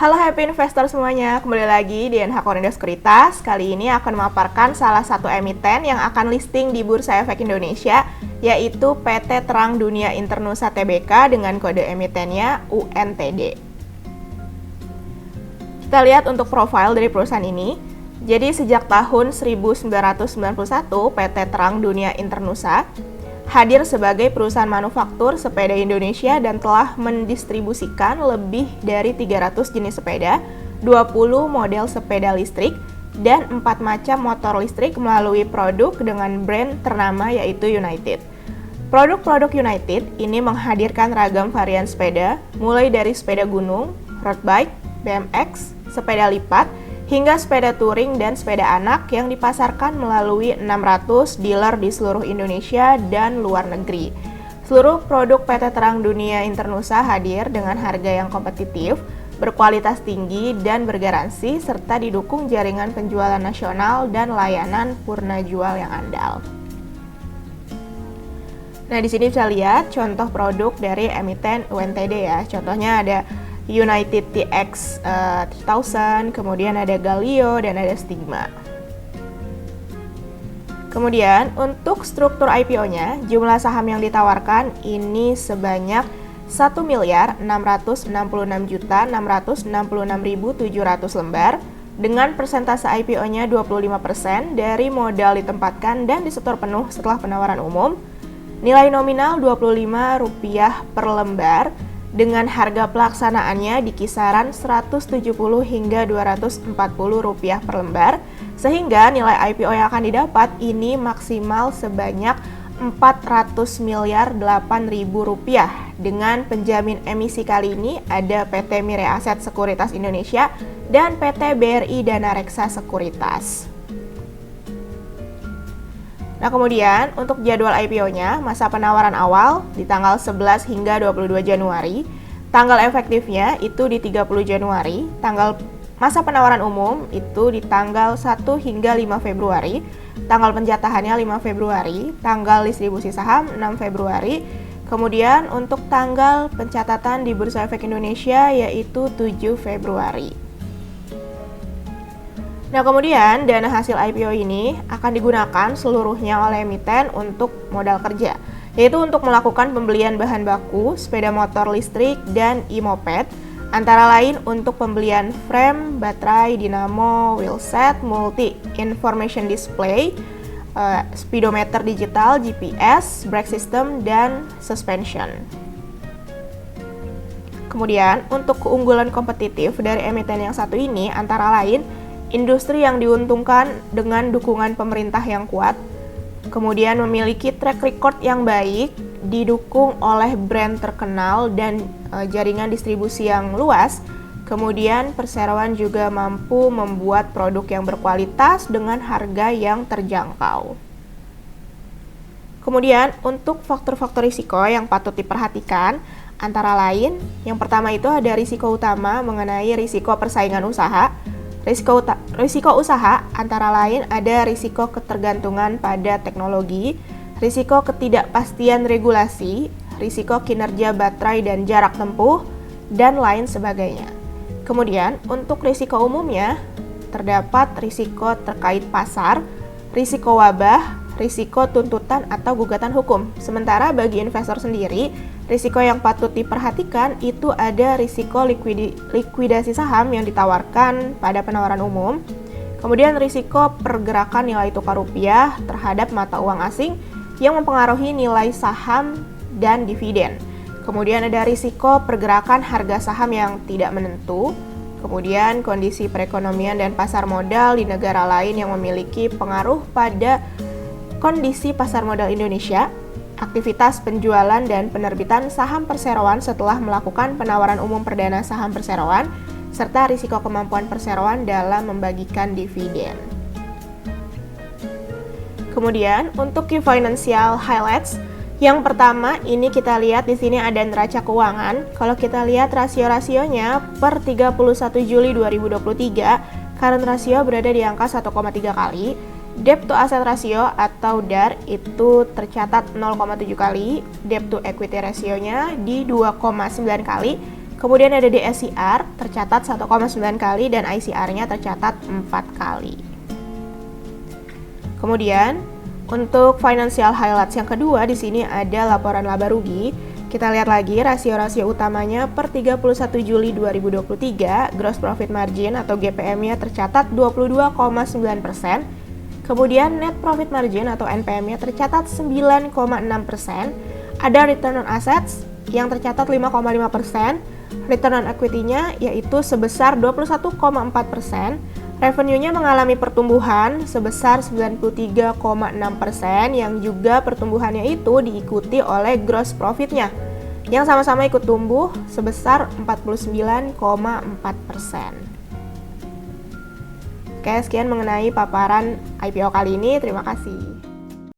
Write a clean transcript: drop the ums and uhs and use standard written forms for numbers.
Halo Happy Investor semuanya, kembali lagi di NH Korindo Sekuritas. Kali ini akan memaparkan salah satu emiten yang akan listing di Bursa Efek Indonesia, yaitu PT Terang Dunia Internusa Tbk dengan kode emitennya UNTD. Kita lihat untuk profil dari perusahaan ini. Jadi sejak tahun 1991, PT Terang Dunia Internusa hadir sebagai perusahaan manufaktur sepeda Indonesia dan telah mendistribusikan lebih dari 300 jenis sepeda, 20 model sepeda listrik, dan 4 macam motor listrik melalui produk dengan brand ternama yaitu United. Produk-produk United ini menghadirkan ragam varian sepeda, mulai dari sepeda gunung, road bike, BMX, sepeda lipat, hingga sepeda touring dan sepeda anak yang dipasarkan melalui 600 dealer di seluruh Indonesia dan luar negeri. Seluruh produk PT Terang Dunia Internusa hadir dengan harga yang kompetitif, berkualitas tinggi dan bergaransi, serta didukung jaringan penjualan nasional dan layanan purna jual yang andal. Nah, di sini bisa lihat contoh produk dari emiten UNTD ya. Contohnya ada United TX 3000, kemudian ada Galio, dan ada Stigma. Kemudian untuk struktur IPO-nya, jumlah saham yang ditawarkan ini sebanyak 1.666.666.700 lembar dengan persentase IPO-nya 25% dari modal ditempatkan dan disetor penuh setelah penawaran umum. Nilai nominal Rp25 per lembar dengan harga pelaksanaannya di kisaran Rp170 hingga Rp240 per lembar, sehingga nilai IPO yang akan didapat ini maksimal sebanyak Rp400.008.000. Dengan penjamin emisi kali ini ada PT Mire Aset Sekuritas Indonesia dan PT BRI Dana Reksa Sekuritas. Nah, kemudian untuk jadwal IPO-nya, masa penawaran awal di tanggal 11 hingga 22 Januari, tanggal efektifnya itu di 30 Januari, masa penawaran umum itu di tanggal 1 hingga 5 Februari, tanggal penjatahannya 5 Februari, tanggal distribusi saham 6 Februari, kemudian untuk tanggal pencatatan di Bursa Efek Indonesia yaitu 7 Februari. Nah, kemudian dana hasil IPO ini akan digunakan seluruhnya oleh emiten untuk modal kerja, yaitu untuk melakukan pembelian bahan baku, sepeda motor listrik, dan e-moped, antara lain untuk pembelian frame, baterai, dinamo, wheelset, multi-information display, speedometer digital, GPS, brake system, dan suspension. Kemudian, untuk keunggulan kompetitif dari emiten yang satu ini antara lain industri yang diuntungkan dengan dukungan pemerintah yang kuat, kemudian memiliki track record yang baik, didukung oleh brand terkenal dan jaringan distribusi yang luas, kemudian perseroan juga mampu membuat produk yang berkualitas dengan harga yang terjangkau. Kemudian untuk faktor-faktor risiko yang patut diperhatikan, antara lain, yang pertama itu ada risiko utama mengenai risiko persaingan usaha. Risiko usaha antara lain ada risiko ketergantungan pada teknologi, risiko ketidakpastian regulasi, risiko kinerja baterai dan jarak tempuh, dan lain sebagainya. Kemudian, untuk risiko umumnya, terdapat risiko terkait pasar, risiko wabah, risiko tuntutan atau gugatan hukum. Sementara bagi investor sendiri, risiko yang patut diperhatikan itu ada risiko likuidasi saham yang ditawarkan pada penawaran umum, kemudian risiko pergerakan nilai tukar rupiah terhadap mata uang asing yang mempengaruhi nilai saham dan dividen. Kemudian ada risiko pergerakan harga saham yang tidak menentu, kemudian kondisi perekonomian dan pasar modal di negara lain yang memiliki pengaruh pada kondisi pasar modal Indonesia, aktivitas penjualan dan penerbitan saham perseroan setelah melakukan penawaran umum perdana saham perseroan, serta risiko kemampuan perseroan dalam membagikan dividen. Kemudian untuk key financial highlights, yang pertama ini kita lihat di sini ada neraca keuangan. Kalau kita lihat rasio-rasionya per 31 Juli 2023, current rasio berada di angka 1,3 kali. Debt to asset ratio atau DAR itu tercatat 0,7 kali, debt to equity ratio-nya di 2,9 kali, Kemudian ada DSCR tercatat 1,9 kali dan ICR-nya tercatat 4 kali. Kemudian untuk financial highlights yang kedua di sini ada laporan laba rugi. Kita lihat lagi rasio-rasio utamanya per 31 Juli 2023, gross profit margin atau GPM-nya tercatat 22,9%. Kemudian net profit margin atau NPM-nya tercatat 9,6%. Ada return on assets yang tercatat 5,5%. Return on equity-nya yaitu sebesar 21,4%. Revenue-nya mengalami pertumbuhan sebesar 93,6% yang juga pertumbuhannya itu diikuti oleh gross profit-nya yang sama-sama ikut tumbuh sebesar 49,4%. Oke, sekian mengenai paparan IPO kali ini. Terima kasih.